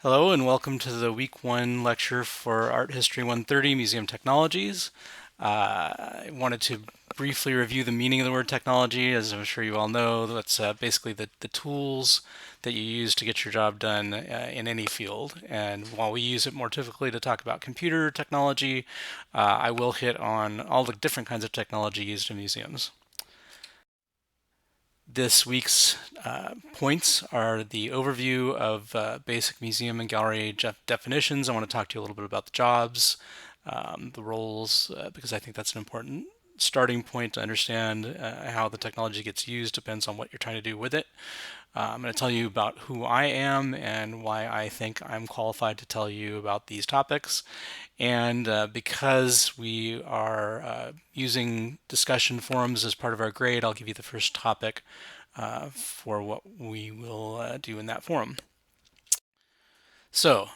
Hello and welcome to the Week 1 lecture for Art History 130 Museum Technologies. I wanted to briefly review the meaning of the word technology. As I'm sure you all know, that's basically the tools that you use to get your job done in any field. And while we use it more typically to talk about computer technology, I will hit on all the different kinds of technology used in museums. This week's points are the overview of basic museum and gallery definitions. I want to talk to you a little bit about the jobs, the roles, because I think that's an important starting point to understand how the technology gets used depends on what you're trying to do with it. I'm going to tell you about who I am and why I think I'm qualified to tell you about these topics. And because we are using discussion forums as part of our grade, I'll give you the first topic for what we will do in that forum. So,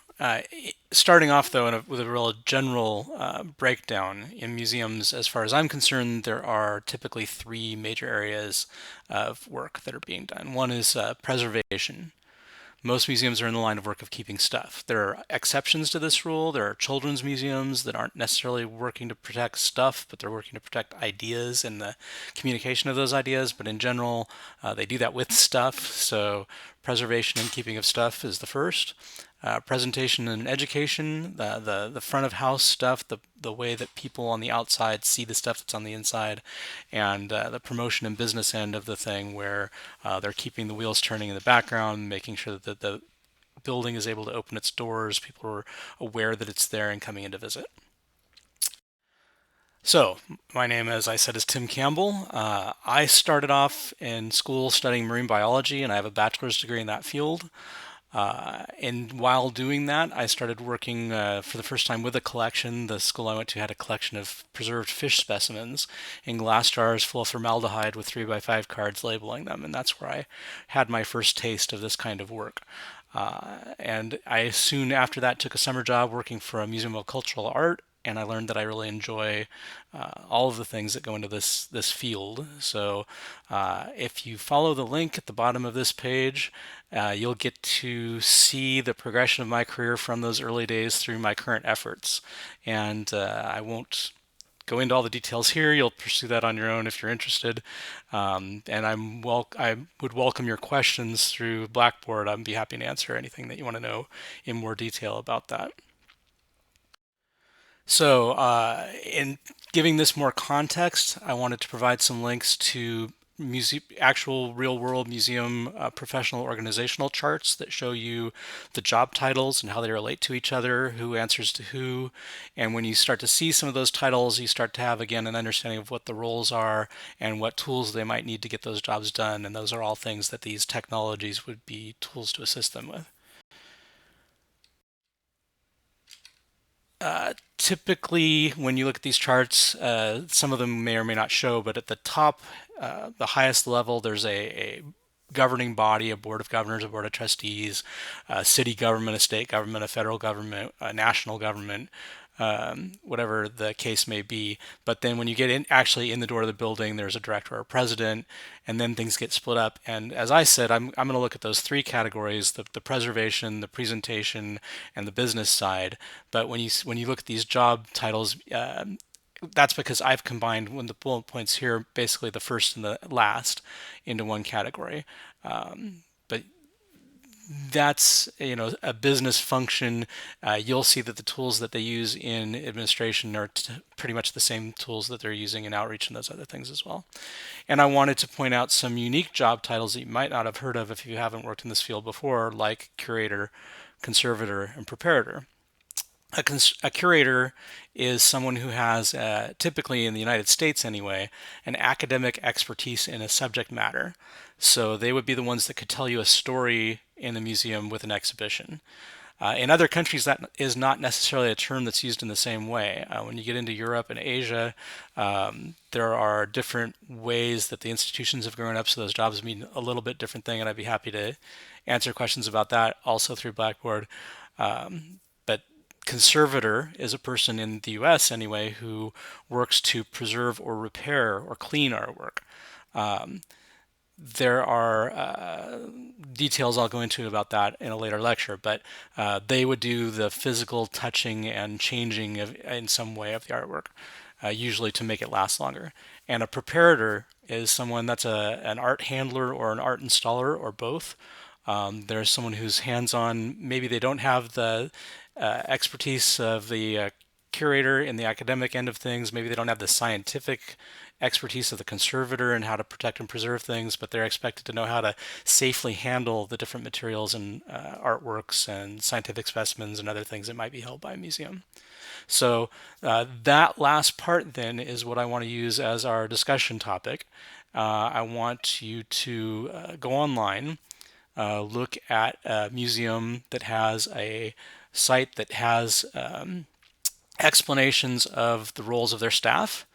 starting off though with a real general breakdown in museums, as far as I'm concerned, there are typically three major areas of work that are being done. One is preservation. Most museums are in the line of work of keeping stuff. There are exceptions to this rule. There are children's museums that aren't necessarily working to protect stuff, but they're working to protect ideas and the communication of those ideas. But in general, they do that with stuff. So preservation and keeping of stuff is the first. Presentation and education, the front of house stuff, the way that people on the outside see the stuff that's on the inside, and the promotion and business end of the thing where they're keeping the wheels turning in the background, making sure that the building is able to open its doors, people are aware that it's there and coming in to visit. So, my name, as I said, is Tim Campbell. I started off in school studying marine biology, and I have a bachelor's degree in that field. And while doing that, I started working for the first time with a collection. The school I went to had a collection of preserved fish specimens in glass jars full of formaldehyde with 3x5 cards labeling them. And that's where I had my first taste of this kind of work. And I soon after that took a summer job working for a museum of cultural art, and I learned that I really enjoy all of the things that go into this field. So if you follow the link at the bottom of this page, you'll get to see the progression of my career from those early days through my current efforts. And I won't go into all the details here. You'll pursue that on your own if you're interested. And I would welcome your questions through Blackboard. I'd be happy to answer anything that you want to know in more detail about that. So, in giving this more context, I wanted to provide some links to actual real world museum professional organizational charts that show you the job titles and how they relate to each other, who answers to who. And when you start to see some of those titles, you start to have, again, an understanding of what the roles are and what tools they might need to get those jobs done. And those are all things that these technologies would be tools to assist them with. Typically, when you look at these charts, some of them may or may not show, but at the top, the highest level, there's a governing body, a board of governors, a board of trustees, a city government, a state government, a federal government, a national government, whatever the case may be. But then when you get in, actually in the door of the building, there's a director or a president, and then things get split up. And as I said, I'm going to look at those three categories: the preservation, the presentation, and the business side. But when you look at these job titles, that's because I've combined when the bullet points here, basically the first and the last, into one category. But that's a business function. You'll see that the tools that they use in administration are pretty much the same tools that they're using in outreach and those other things as well. And I wanted to point out some unique job titles that you might not have heard of if you haven't worked in this field before, like curator, conservator, and preparator. A curator is someone who has, typically in the United States anyway, an academic expertise in a subject matter. So they would be the ones that could tell you a story in a museum with an exhibition. In other countries, that is not necessarily a term that's used in the same way. When you get into Europe and Asia, there are different ways that the institutions have grown up, so those jobs mean a little bit different thing, and I'd be happy to answer questions about that also through Blackboard. But conservator is a person in the US anyway who works to preserve or repair or clean artwork. there are details I'll go into about that in a later lecture, but they would do the physical touching and changing in some way of the artwork, usually to make it last longer. And a preparator is someone that's an art handler or an art installer or both. There's someone who's hands-on. Maybe they don't have the expertise of the curator in the academic end of things. Maybe they don't have the scientific expertise of the conservator and how to protect and preserve things, but they're expected to know how to safely handle the different materials and artworks and scientific specimens and other things that might be held by a museum. So that last part then is what I want to use as our discussion topic. I want you to go online, look at a museum that has a site that has explanations of the roles of their staff.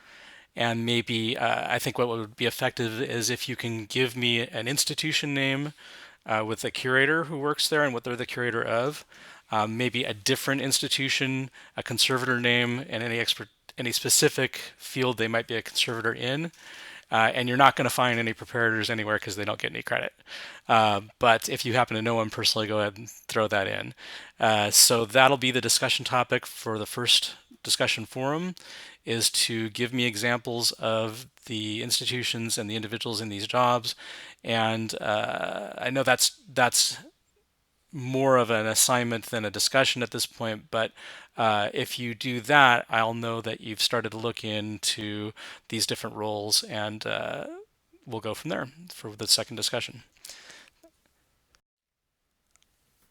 And maybe I think what would be effective is if you can give me an institution name with a curator who works there and what they're the curator of. Maybe a different institution, a conservator name, and any specific field they might be a conservator in. And you're not going to find any preparators anywhere because they don't get any credit. But if you happen to know them personally, go ahead and throw that in. So that'll be the discussion topic for the first discussion forum, is to give me examples of the institutions and the individuals in these jobs. And I know that's more of an assignment than a discussion at this point, but if you do that, I'll know that you've started to look into these different roles, and we'll go from there for the second discussion.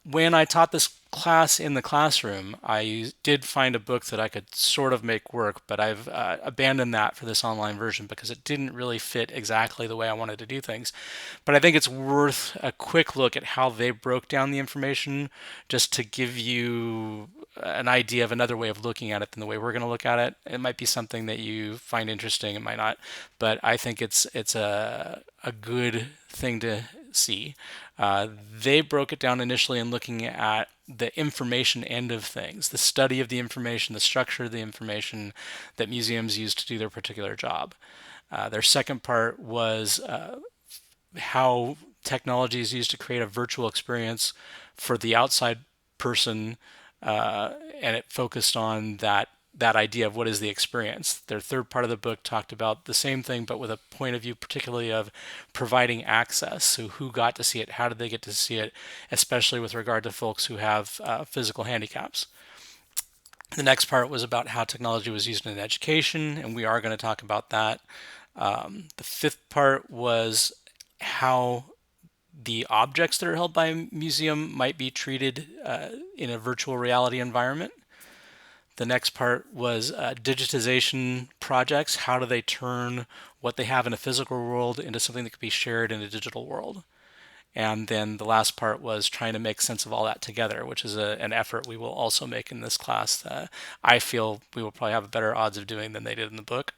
When I taught this class in the classroom, I did find a book that I could sort of make work, but I've abandoned that for this online version because it didn't really fit exactly the way I wanted to do things. But I think it's worth a quick look at how they broke down the information just to give you an idea of another way of looking at it than the way we're going to look at it. It might be something that you find interesting, it might not, but I think it's a good thing to see. They broke it down initially in looking at the information end of things, the study of the information, the structure of the information that museums use to do their particular job. Their second part was how technology is used to create a virtual experience for the outside person, and it focused on that idea of what is the experience. Their third part of the book talked about the same thing, but with a point of view particularly of providing access. So who got to see it? How did they get to see it? Especially with regard to folks who have physical handicaps. The next part was about how technology was used in education, and we are going to talk about that. The fifth part was how the objects that are held by a museum might be treated in a virtual reality environment. The next part was digitization projects. How do they turn what they have in a physical world into something that could be shared in a digital world? And then the last part was trying to make sense of all that together, which is an effort we will also make in this class. I feel we will probably have better odds of doing than they did in the book.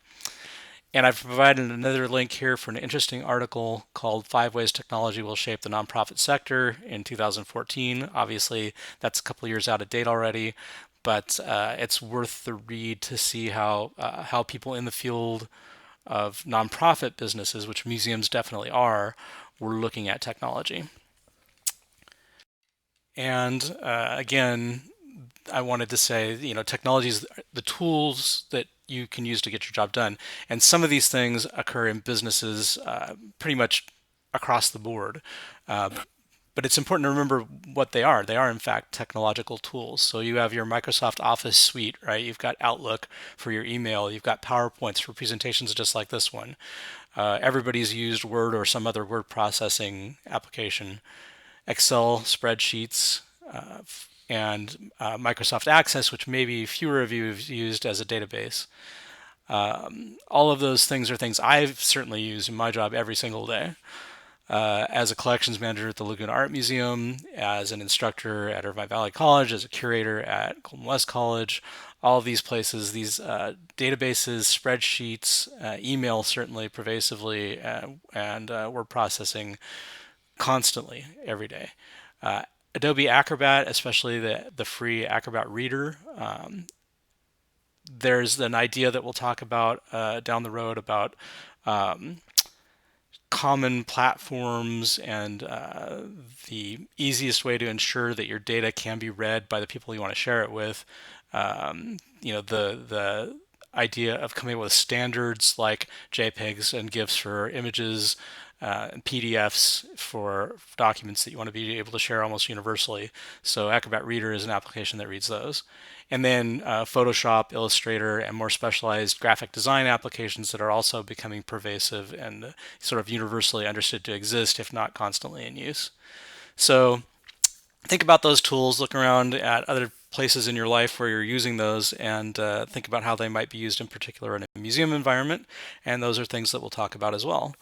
And I've provided another link here for an interesting article called Five Ways Technology Will Shape the Nonprofit Sector in 2014. Obviously, that's a couple years out of date already, but it's worth the read to see how people in the field of nonprofit businesses, which museums definitely are, were looking at technology. And again, I wanted to say, technology is the tools that you can use to get your job done. And some of these things occur in businesses pretty much across the board. Uh, but it's important to remember what they are. They are, in fact, technological tools. So you have your Microsoft Office suite, right? You've got Outlook for your email. You've got PowerPoints for presentations just like this one. Everybody's used Word or some other word processing application. Excel spreadsheets, and Microsoft Access, which maybe fewer of you have used as a database. All of those things are things I've certainly used in my job every single day. As a collections manager at the Laguna Art Museum, as an instructor at Irvine Valley College, as a curator at Golden West College, all of these places, these databases, spreadsheets, email certainly pervasively, and word processing constantly every day. Adobe Acrobat, especially the free Acrobat Reader. There's an idea that we'll talk about down the road about common platforms and the easiest way to ensure that your data can be read by the people you want to share it with. The idea of coming up with standards like JPEGs and GIFs for images, and PDFs for documents that you want to be able to share almost universally. So Acrobat Reader is an application that reads those. And then Photoshop, Illustrator, and more specialized graphic design applications that are also becoming pervasive and sort of universally understood to exist, if not constantly in use. So think about those tools, look around at other places in your life where you're using those, and think about how they might be used in particular in a museum environment. And those are things that we'll talk about as well.